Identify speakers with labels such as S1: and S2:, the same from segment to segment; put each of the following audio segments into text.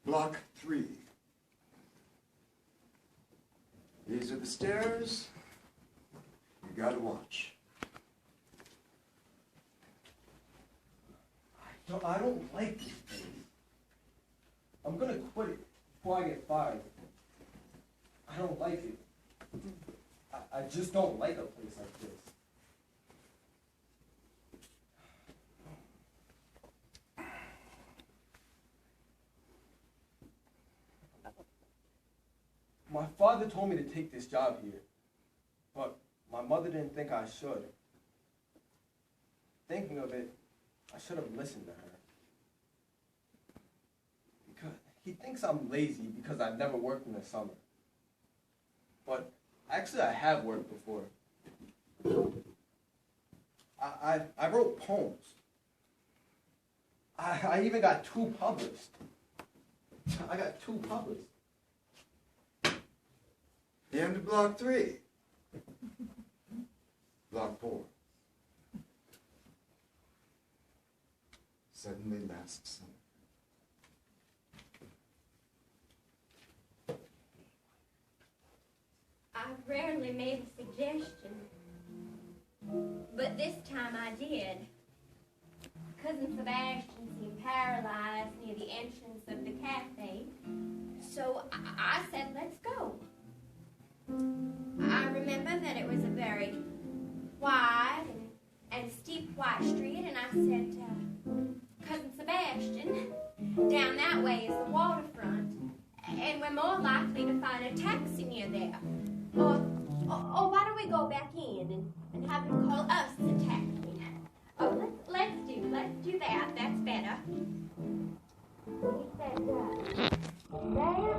S1: Block 3. These are the stairs. You gotta watch.
S2: I don't like this place. I'm gonna quit it before I get fired. I don't like it. I just don't like a place like this. My father told me to take this job here, but my mother didn't think I should. Thinking of it, I should have listened to her. Because he thinks I'm lazy because I've never worked in the summer. But actually I have worked before. I wrote poems. I even got 2 published. I got 2 published.
S1: The end of Block 3. Block 4. Suddenly last summer.
S3: I've rarely made a suggestion, but this time I did. Cousin Sebastian seemed paralyzed near the entrance of the cafe, so I said, let's go. I remember that it was a very wide and steep white street, and I said, Cousin Sebastian, down that way is the waterfront, and we're more likely to find a taxi near there. Or why don't we go back in and have him call us a taxi? Oh, let's do that. That's better. He said, Dad,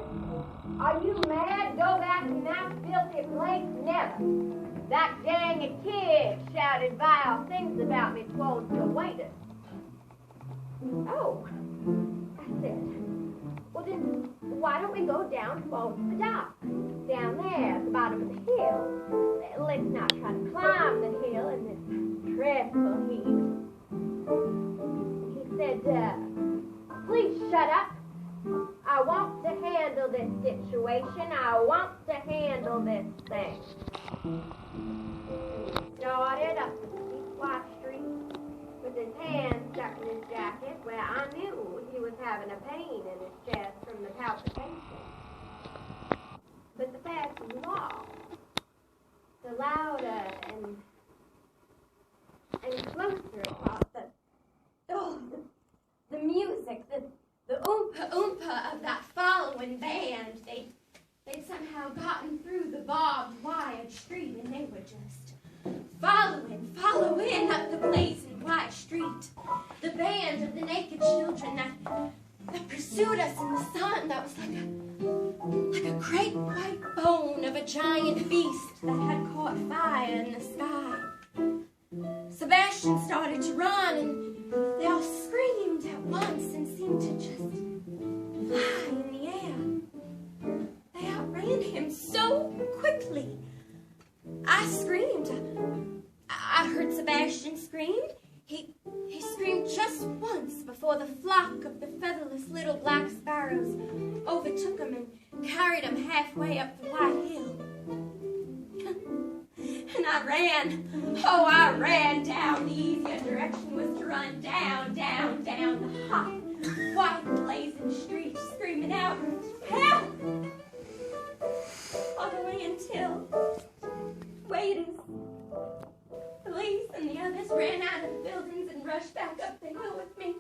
S3: are you mad? Go back in that filthy place? Never. That gang of kids shouted vile things about me towards the waiter. Oh, I said, well then, why don't we go down towards the dock? Down there at the bottom of the hill. Let's not try to climb the hill in this dreadful heat. He said, please shut up. I want to handle this situation. I want to handle this thing. He started up the steep white street with his hand stuck in his jacket, where I knew he was having a pain in his chest from the palpitation. But the faster you walk, the louder and closer it was. The music, the oompa of that following band, they'd somehow gotten through the barbed wired street, and they were just following up the blazing white street. The band of the naked children that pursued us in the sun, that was like a great white bone of a giant beast that had caught fire in the sky. Sebastian started to run, and they all screamed at once and seemed to just fly in the air. They outran him so quickly. I screamed. I heard Sebastian scream. He screamed just once before the flock of the featherless little black sparrows overtook him and carried him halfway up the white hill. And I ran. Oh, I ran down. The easier direction was to run down the hot, white, blazing street, screaming out, help! All the way until waiters, police, and the others ran out of the buildings and rushed back up the hill with me.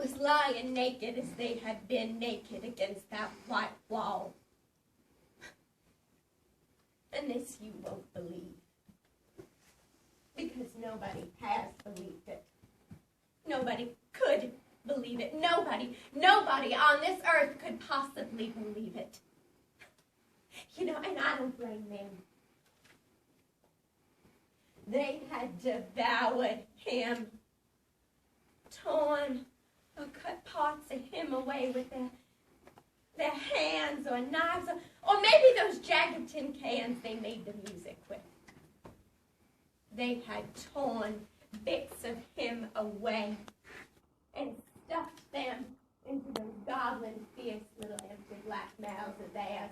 S3: was lying naked as they had been naked against that white wall. And this you won't believe, because nobody has believed it. Nobody could believe it. Nobody on this earth could possibly believe it. You know, and I don't blame them. They had devoured him, torn or cut parts of him away with their hands or knives, or maybe those jagged tin cans they made the music with. They had torn bits of him away and stuffed them into those goblin, fierce little empty black mouths of theirs.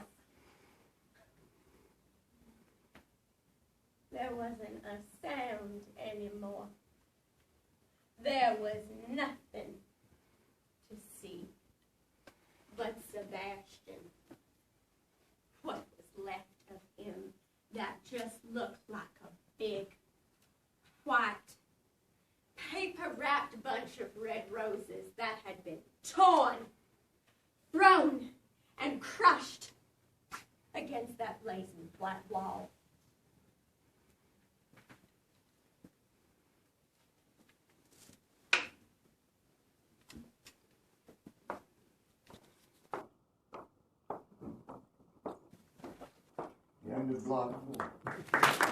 S3: There wasn't a sound anymore. There was nothing to see but Sebastian. What was left of him that just looked like a big, white, paper-wrapped bunch of red roses that had been torn, thrown, and crushed against that blazing black wall.
S1: The end of block 4.